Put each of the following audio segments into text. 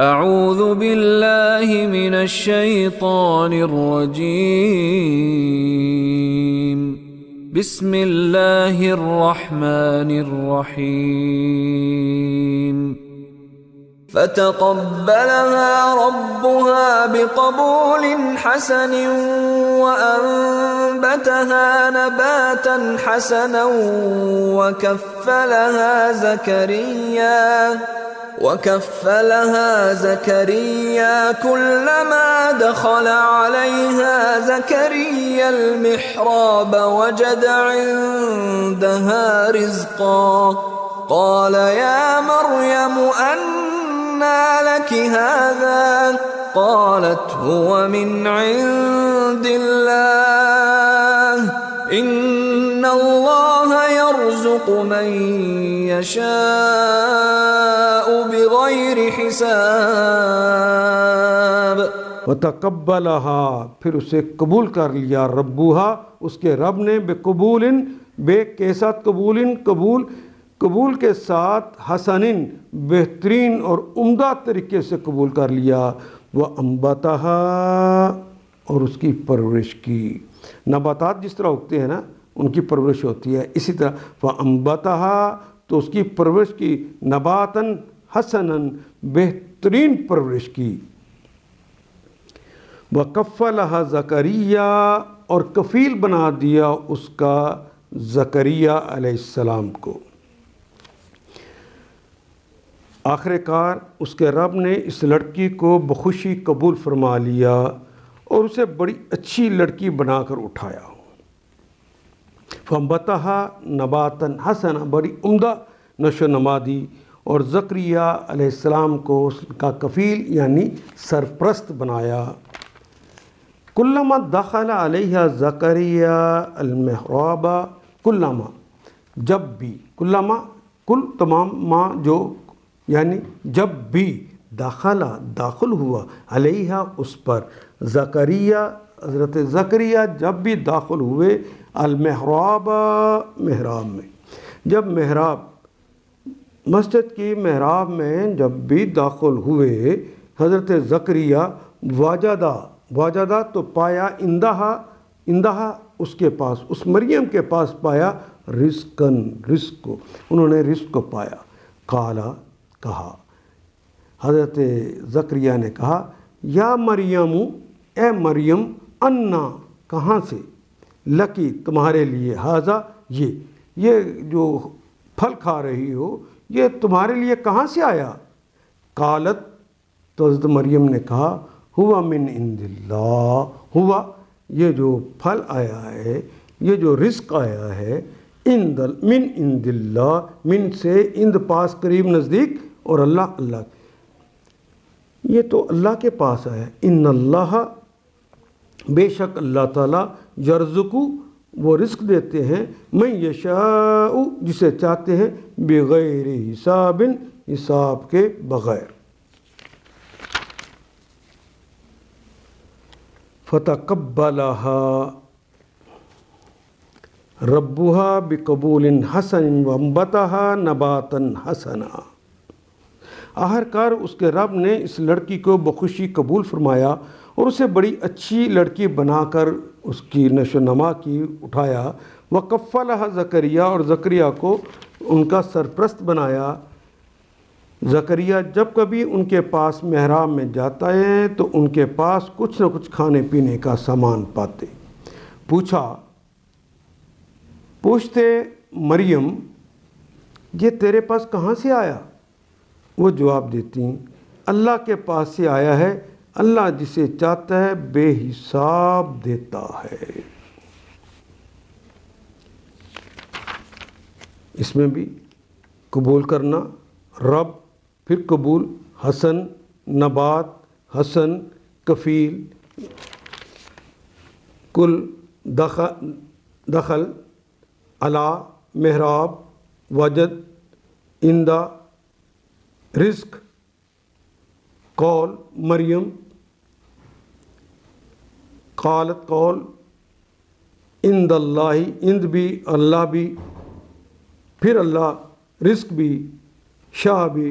اعوذ باللہ من الشیطان الرجیم بسم اللہ الرحمن الرحیم فتقبلها ربها بقبول حسن وأنبتها نباتا حسنا وكفلها زكريا كلما دخل عليها زكريا المحراب وجد عندها رزقا قال يا مريم أنى لك هذا قالت هو من عند الله إن الله يرزق من يشاء بغير حساب وتقبلها پھر اسے قبول کر لیا ربها اس کے رب نے بقبول بے کے ساتھ قبول کے ساتھ حسنن بہترین اور عمدہ طریقے سے قبول کر لیا وَأَنبَتَهَا اور اس کی پرورش کی. نباتات جس طرح اگتے ہیں نا ان کی پرورش ہوتی ہے، اسی طرح وَأَنبَتَهَا تو اس کی پرورش کی نباتاً حسناً بہترین پرورش کی. وَكَفَّلَهَا زَكَرِيَّا اور کفیل بنا دیا اس کا زکریا علیہ السلام کو. آخر کار اس کے رب نے اس لڑکی کو بخوشی قبول فرما لیا اور اسے بڑی اچھی لڑکی بنا کر اٹھایا. فَأَنبَتَهَا نَبَاتًا حَسَنًا بڑی عمدہ نشو و نما دی اور زکریا علیہ السلام کو اس کا کفیل یعنی سرپرست بنایا. کلما دخل علیہ زکریا المحراب کلما جب بھی کلما کل تمام ما جو یعنی جب بھی داخل ہوا علیہ اس پر زکریا حضرت زکریا جب بھی داخل ہوئے المحراب محراب میں. جب محراب مسجد کی محراب میں جب بھی داخل ہوئے حضرت زکریا واجدہ تو پایا اندہا اس کے پاس اس مریم کے پاس پایا رزق کو انہوں نے رزق کو پایا. کہا حضرت زکریا نے کہا یا مریم اے مریم انا کہاں سے لکی تمہارے لیے ہاذا یہ جو پھل کھا رہی ہو یہ تمہارے لیے کہاں سے آیا. قالت تو حضرت مریم نے کہا ہوا من عند اللہ ہوا یہ جو پھل آیا ہے یہ جو رزق آیا ہے من عند اللہ من سے اند پاس قریب نزدیک اور اللہ یہ تو اللہ کے پاس ہے. ان اللہ بے شک اللہ تعالیٰ یرزقو وہ رزق دیتے ہیں من یشاء جسے چاہتے ہیں بغیر حساب کے بغیر. فتقبلها ربها بقبول حسن وانبتها نباتا حسنا. آخرکار اس کے رب نے اس لڑکی کو بخوشی قبول فرمایا اور اسے بڑی اچھی لڑکی بنا کر اس کی نشو و نما کی اٹھایا. وَكَفَّلَهَا زکریا اور زکریا کو ان کا سرپرست بنایا. زکریا جب کبھی ان کے پاس محراب میں جاتا ہے تو ان کے پاس کچھ نہ کچھ کھانے پینے کا سامان پاتے. پوچھتے مریم یہ تیرے پاس کہاں سے آیا؟ وہ جواب دیتی اللہ کے پاس سے آیا ہے، اللہ جسے چاہتا ہے بے حساب دیتا ہے. اس میں بھی قبول کرنا رب، پھر قبول حسن نبات حسن کفیل کل دخل علا محراب وجد اندہ رزق قول مریم قالت قول اند اللہ اند بھی اللہ بھی پھر اللہ رزق بھی شاہ بھی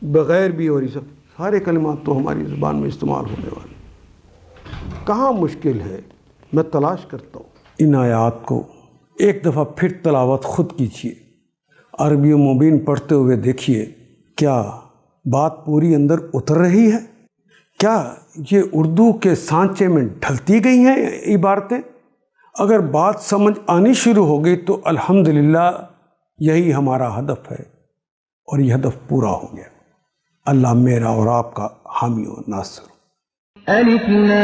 بغیر بھی اور یہ سب سارے کلمات تو ہماری زبان میں استعمال ہونے والے. کہاں مشکل ہے؟ میں تلاش کرتا ہوں. ان آیات کو ایک دفعہ پھر تلاوت خود کیجیے، عربی و مبین پڑھتے ہوئے دیکھیے کیا بات پوری اندر اتر رہی ہے؟ کیا یہ اردو کے سانچے میں ڈھلتی گئی ہیں عبارتیں؟ اگر بات سمجھ آنی شروع ہو گئی تو الحمدللہ یہی ہمارا ہدف ہے، اور یہ ہدف پورا ہو گیا. اللہ میرا اور آپ کا حامی و ناصر. الف لام